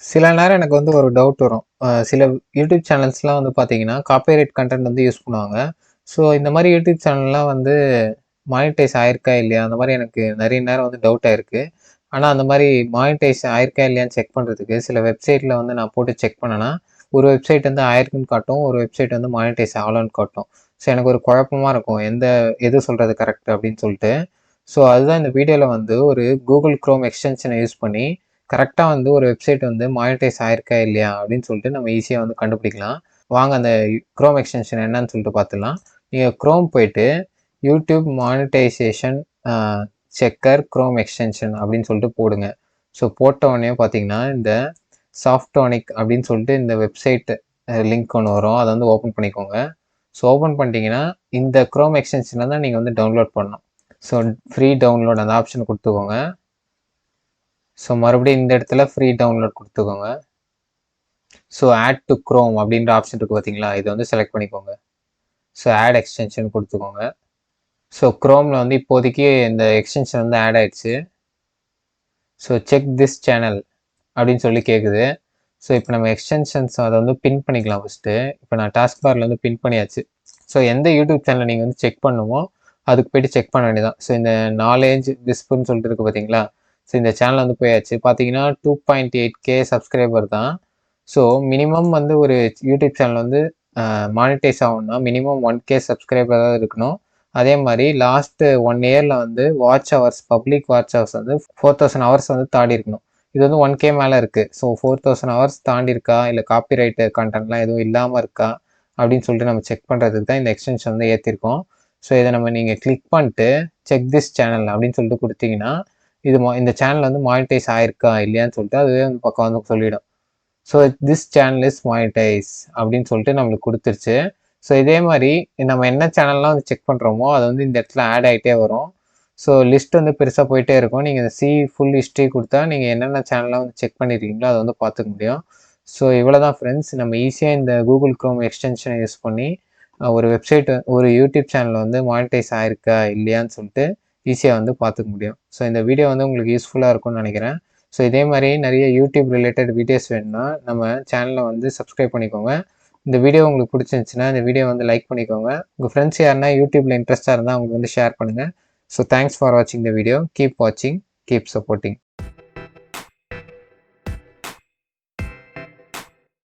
சில நேரம் எனக்கு வந்து ஒரு டவுட் வரும். சில யூடியூப் சேனல்ஸ்லாம் வந்து பார்த்தீங்கன்னா, காப்பிரைட் கன்டென்ட் வந்து யூஸ் பண்ணுவாங்க. ஸோ இந்த மாரி யூடியூப் சேனல்லாம் வந்து மானிட்டைஸ் ஆயிருக்கா இல்லையா? அந்த மாரி எனக்கு நெறைய நேரம் வந்து டவுட் ஆயிருக்கு. ஆனா அந்த மாரி மானிட்டைஸ் ஆயிருக்கா இல்லையான்னு செக் பண்றதுக்கு சில வெப்சைட்ல வந்து நான் போட்டு செக் பண்ணேன்னா, ஒரு வெப்சைட் வந்து ஆயிருக்குன்னு காட்டும். ஒரு வெப்சைட் வந்து மானிட்டைஸ் ஆகலன்னு காட்டும். ஸோ எனக்கு ஒரு குழப்பமா இருக்கும். எது சொல்றது கரெக்ட் அப்படின்னு சொல்ட்டு. ஸோ அதுதான் இந்த வீடியோல வந்து ஒரு Google Chrome எக்ஸ்டென்ஷன யூஸ் பண்ணி கரெக்ட்டா வந்து ஒரு வெப்சைட் வந்து மானிட்டைஸ் ஆயிருக்கா இல்லையா அப்படின்னு சொல்லிட்டு நம்ம ஈஸியா வந்து கண்டுபிடிக்கலாம். வாங்க அந்த குரோம் எக்ஸ்டென்ஷன் என்னன்னு சொல்லிட்டு பார்த்துடலாம். நீங்க குரோம் போயிட்டு யூடியூப் மானிட்டைசேஷன் அ செக்கர் குரோம் எக்ஸ்டென்ஷன் அப்படின்னு சொல்லிட்டு போடுங்க. ஸோ போட்ட உடனே பார்த்தீங்கன்னா, இந்த சாஃப்டோனிக் அப்படின்னு சொல்லிட்டு இந்த வெப்சைட் லிங்க் ஒண்ணு வரும். அத வந்து ஓப்பன் பண்ணிக்கோங்க. ஸோ ஓப்பன் பண்ணிட்டீங்கன்னா, இந்த குரோம் எக்ஸ்டென்ஷன தான் நீங்க வந்து டவுன்லோட் பண்ணணும். ஸோ ஃப்ரீ டவுன்லோட் அந்த ஆப்ஷன குடுத்துக்கோங்க. ஸோ மறுபடியும் இந்த இடத்துல ஃப்ரீ டவுன்லோட் குடுத்துக்கோங்க. ஸோ ஆட் டூ குரோம் அப்படின்ற ஆப்ஷன் இருக்கு பார்த்தீங்களா? இத வந்து செலக்ட் பண்ணிக்கோங்க. ஸோ ஆட் எக்ஸ்டென்ஷன் குடுத்துக்கோங்க. ஸோ குரோம்ல வந்து இப்போதைக்கு இந்த எக்ஸ்டென்ஷன் வந்து ஆட் ஆயிடுச்சு. ஸோ செக் திஸ் சேனல் அப்படின்னு சொல்லி கேட்குது. ஸோ இப்போ நம்ம எக்ஸ்டென்ஷன்ஸ் அத வந்து பின் பண்ணிக்கலாம் ஃபர்ஸ்ட்டு. இப்போ நான் டாஸ்க் பார்ல வந்து பின் பண்ணியாச்சு. ஸோ எந்த யூடியூப் சேனல் நீங்க வந்து செக் பண்ணணுமோ, அதுக்கு போயிட்டு செக் பண்ண வேண்டியதுதான். ஸோ இந்த நாலேட்ஜ் விஸ்ப்ன்னு சொல்லிட்டு இருக்கு பார்த்தீங்களா? ஸோ இந்த சேனல் வந்து போயாச்சு. பார்த்தீங்கன்னா 2.8K சப்ஸ்கிரைபர் தான். ஸோ மினிமம் வந்து ஒரு யூடியூப் சேனல் வந்து மானிட்டைஸ் ஆகணும்னா மினிமம் 1K சப்ஸ்கிரைபராவது இருக்கணும். அதே மாரி லாஸ்ட் 1 இயர்ல வந்து watch hours public watch hours வந்து 4000 ஹவர்ஸ் வந்து தாண்டி இருக்கணும். இது வந்து 1K மேல இருக்கு. ஸோ 4000 ஹவர்ஸ் தாண்டி இருக்கா? இல்ல காப்பிரைட் கன்டென்ட்லாம் எதுவும் இல்லாம இருக்கா? அப்படின்னு சொல்லிட்டு நம்ம செக் பண்றதுக்கு தான் இந்த எக்ஸ்டென்ஷன் வந்து ஏத்திருக்கோம். ஸோ இத நீங்க கிளிக் பண்ணிட்டு செக் திஸ் சேனல் அப்படின்னு சொல்லிட்டு குடுத்தீங்கன்னா, இந்த சேனல் வந்து மானிட்டைஸ் ஆயிருக்கா? இல்லையான்னு சொல்லிட்டு அதுவே வந்து பக்கம் வந்து சொல்லிடும். So this channel is monetise அப்படின்னு சொல்லிட்டு நம்மளுக்கு குடுத்துருச்சு. ஸோ இதே மாரி நம்ம என்ன சேனல்லாம் வந்து செக் பண்றோமோ, அது வந்து இந்த இடத்துல ஆட் ஆயிட்டே வரும். ஸோ லிஸ்ட் வந்து பெருசா போயிட்டே இருக்கும். நீங்க ஃபுல் ஹிஸ்டரி குடுத்தா, நீங்க என்னென்ன சேனல்லாம் வந்து செக் பண்ணியிருக்கீங்களோ, அத வந்து பார்த்துக்க முடியும். ஸோ இவ்வளோதான் ஃப்ரெண்ட்ஸ். நம்ம ஈஸியா இந்த Google Chrome எக்ஸ்டென்ஷன யூஸ் பண்ணி, ஒரு யூடியூப் சேனல் வந்து மானிட்டைஸ் ஆயிருக்கா? இல்லையான்னு சொல்லிட்டு ஈஸியா வந்து பார்த்துக்க முடியும். ஸோ இந்த வீடியோ வந்து உங்களுக்கு யூஸ்ஃபுல்லா இருக்கும்னு நெனைக்கிறேன். ஸோ இதே மாரி நெறைய யூடியூப் ரிலேட்டட் வீடியோஸ் வேணும்னா, நம்ம சேனல வந்து சப்ஸ்கிரைப் பண்ணிக்கோங்க. இந்த வீடியோ உங்களுக்கு புடிச்சிருந்துச்சுன்னா, இந்த வீடியோ வந்து லைக் பண்ணிக்கோங்க. உங்க ஃப்ரெண்ட்ஸ் யாருன்னா யூடியூப்ல இன்ட்ரெஸ்ட்டா இருந்தா அவங்களுக்கு வந்து ஷேர் பண்ணுங்க. ஸோ தேங்க்ஸ் ஃபார் வாட்சிங் த வீடியோ. கீப் வாட்சிங், கீப் சப்போர்ட்டிங்.